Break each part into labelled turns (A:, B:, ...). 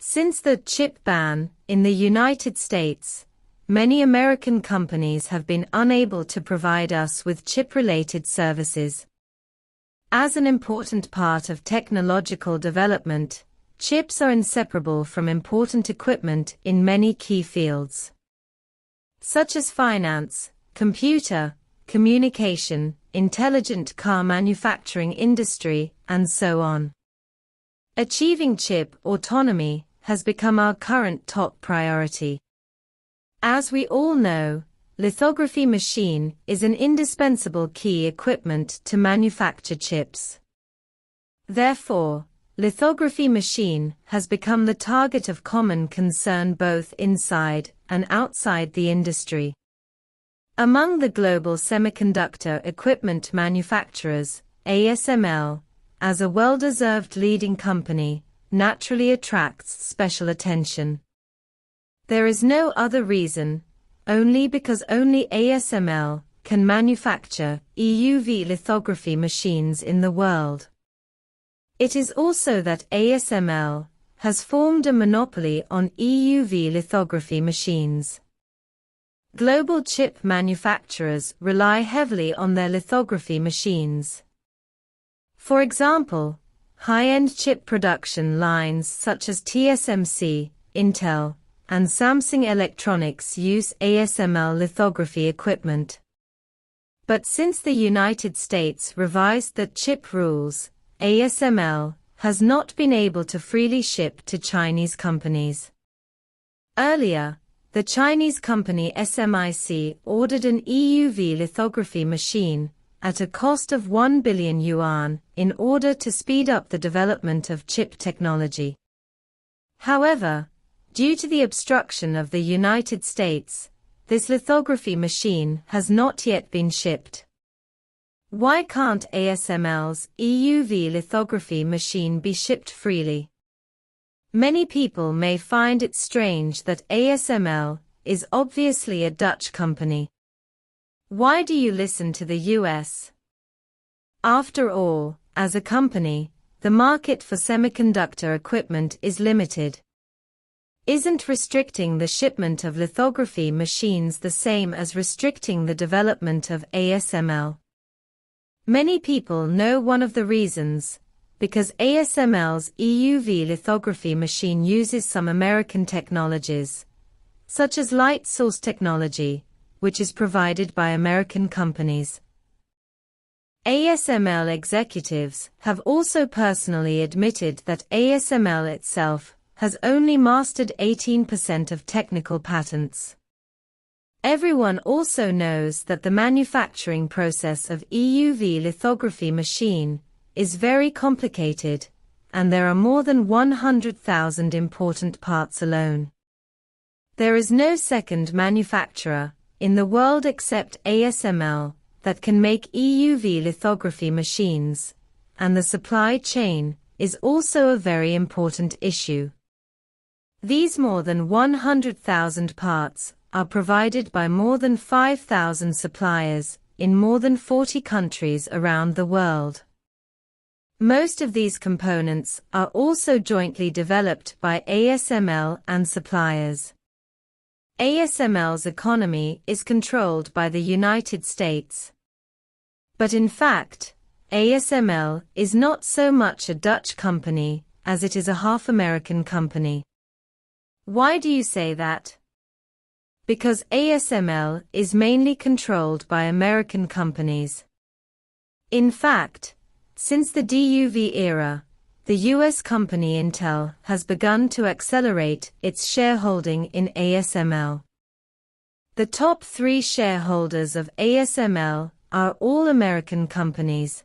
A: Since the chip ban in the United States, many American companies have been unable to provide us with chip-related services. As an important part of technological development, chips are inseparable from important equipment in many key fields, such as finance, computer, communication, intelligent car manufacturing industry, and so on. Achieving chip autonomy has become our current top priority. As we all know, lithography machine is an indispensable key equipment to manufacture chips. Therefore, lithography machine has become the target of common concern both inside and outside the industry. Among the global semiconductor equipment manufacturers, ASML, as a well-deserved leading company, naturally attracts special attention. There is no other reason, only because only ASML can manufacture EUV lithography machines in the world. It is also that ASML has formed a monopoly on EUV lithography machines. Global chip manufacturers rely heavily on their lithography machines. For example, high-end chip production lines such as TSMC, Intel, and Samsung Electronics use ASML lithography equipment. But since the United States revised the chip rules, ASML has not been able to freely ship to Chinese companies. Earlier, the Chinese company SMIC ordered an EUV lithography machine at a cost of 1 billion yuan in order to speed up the development of chip technology. However, due to the obstruction of the United States, this lithography machine has not yet been shipped. Why can't ASML's EUV lithography machine be shipped freely? Many people may find it strange that ASML is obviously a Dutch company. Why do you listen to the US? After all, as a company, the market for semiconductor equipment is limited. Isn't restricting the shipment of lithography machines the same as restricting the development of ASML? Many people know one of the reasons, because ASML's EUV lithography machine uses some American technologies, such as light source technology, which is provided by American companies. ASML executives have also personally admitted that ASML itself has only mastered 18% of technical patents. Everyone also knows that the manufacturing process of EUV lithography machine is very complicated, and there are more than 100,000 important parts alone. There is no second manufacturer in the world except ASML that can make EUV lithography machines, and the supply chain is also a very important issue. These more than 100,000 parts are provided by more than 5,000 suppliers in more than 40 countries around the world. Most of these components are also jointly developed by ASML and suppliers. ASML's economy is controlled by the United States. But in fact, ASML is not so much a Dutch company as it is a half American company. Why do you say that? Because ASML is mainly controlled by American companies. In fact, since the DUV era, the US company Intel has begun to accelerate its shareholding in ASML. The top 3 shareholders of ASML are all American companies.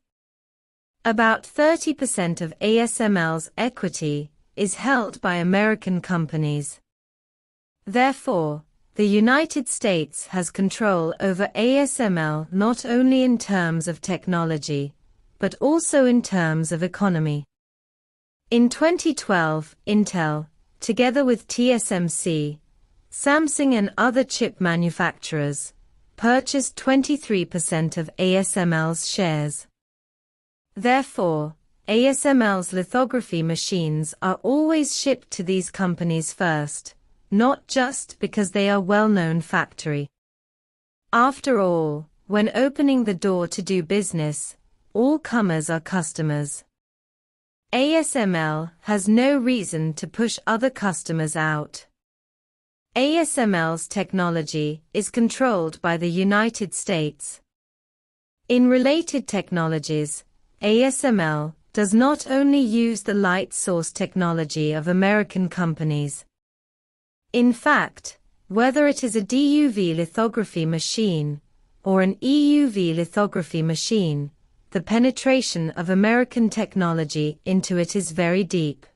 A: About 30% of ASML's equity is held by American companies. Therefore, the United States has control over ASML not only in terms of technology, but also in terms of economy. In 2012, Intel, together with TSMC, Samsung and other chip manufacturers, purchased 23% of ASML's shares. Therefore, ASML's lithography machines are always shipped to these companies first, not just because they are well-known factory. After all, when opening the door to do business, all comers are customers. ASML has no reason to push other customers out. ASML's technology is controlled by the United States. In related technologies, ASML does not only use the light source technology of American companies. In fact, whether it is a DUV lithography machine or an EUV lithography machine, the penetration of American technology into it is very deep.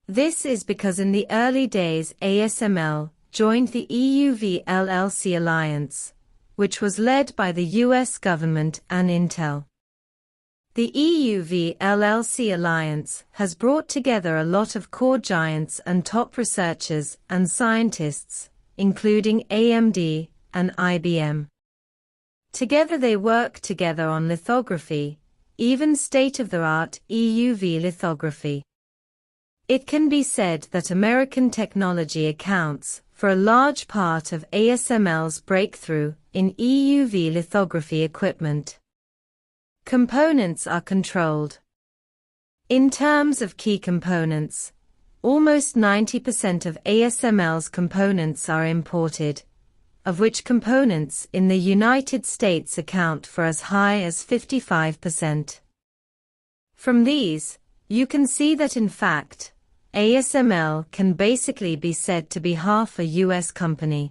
A: This is because in the early days ASML joined the EUV LLC alliance, which was led by the US government and Intel. The EUV LLC alliance has brought together a lot of core giants and top researchers and scientists, including AMD and IBM. Together they work together on lithography, even state-of-the-art EUV lithography. It can be said that American technology accounts for a large part of ASML's breakthrough in EUV lithography equipment. Components are controlled. In terms of key components, almost 90% of ASML's components are imported, of which components in the United States account for as high as 55%. From these, you can see that in fact, ASML can basically be said to be half a US company.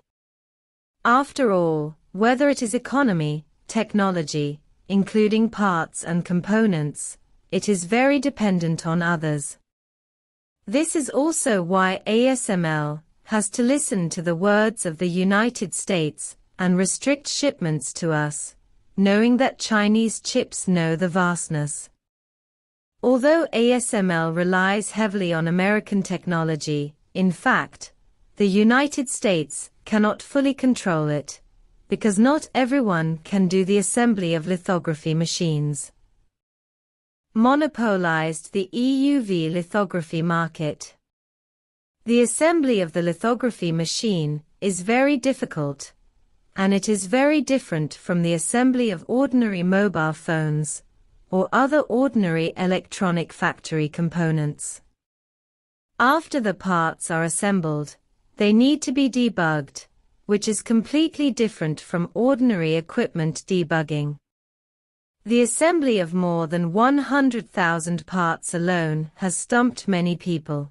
A: After all, whether it is economy, technology, including parts and components, it is very dependent on others. This is also why ASML has to listen to the words of the United States and restrict shipments to us, knowing that Chinese chips know the vastness. Although ASML relies heavily on American technology, in fact, the United States cannot fully control it, because not everyone can do the assembly of lithography machines. Monopolized the EUV lithography market. The assembly of the lithography machine is very difficult, and it is very different from the assembly of ordinary mobile phones or other ordinary electronic factory components. After the parts are assembled, they need to be debugged, which is completely different from ordinary equipment debugging. The assembly of more than 100,000 parts alone has stumped many people.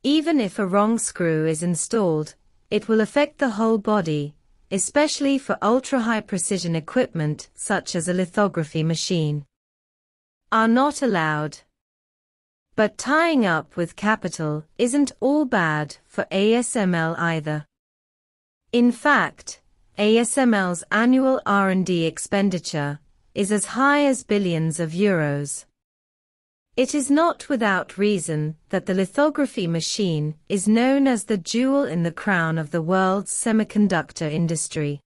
A: Even if a wrong screw is installed, it will affect the whole body, especially for ultra-high precision equipment such as a lithography machine. Are not allowed. But tying up with capital isn't all bad for ASML either. In fact, ASML's annual R&D expenditure is as high as billions of euros. It is not without reason that the lithography machine is known as the jewel in the crown of the world's semiconductor industry.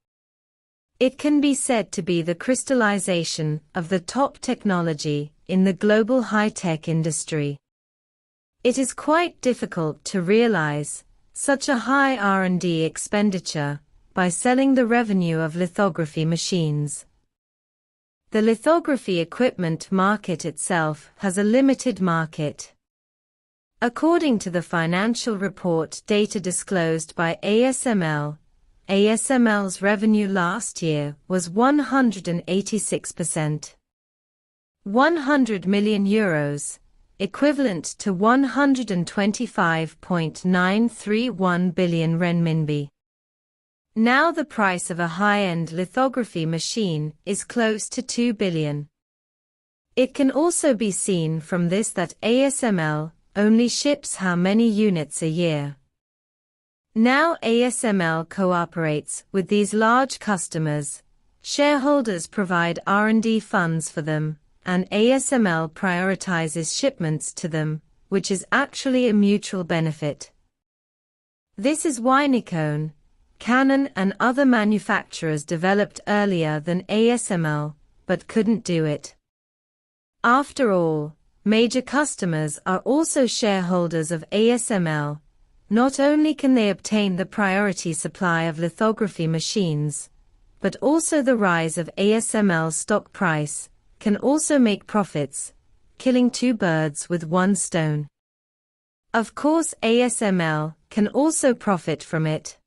A: It can be said to be the crystallization of the top technology in the global high-tech industry. It is quite difficult to realize such a high R&D expenditure by selling the revenue of lithography machines. The lithography equipment market itself has a limited market. According to the financial report data disclosed by ASML, ASML's revenue last year was 186%. 100 million euros, equivalent to 125.931 billion renminbi. Now the price of a high-end lithography machine is close to 2 billion. It can also be seen from this that ASML only ships how many units a year. Now ASML cooperates with these large customers, shareholders provide R&D funds for them, and ASML prioritizes shipments to them, which is actually a mutual benefit. This is why Nikon, Canon and other manufacturers developed earlier than ASML, but couldn't do it. After all, major customers are also shareholders of ASML. Not only can they obtain the priority supply of lithography machines, but also the rise of ASML's stock price can also make profits, killing two birds with one stone. Of course, ASML can also profit from it.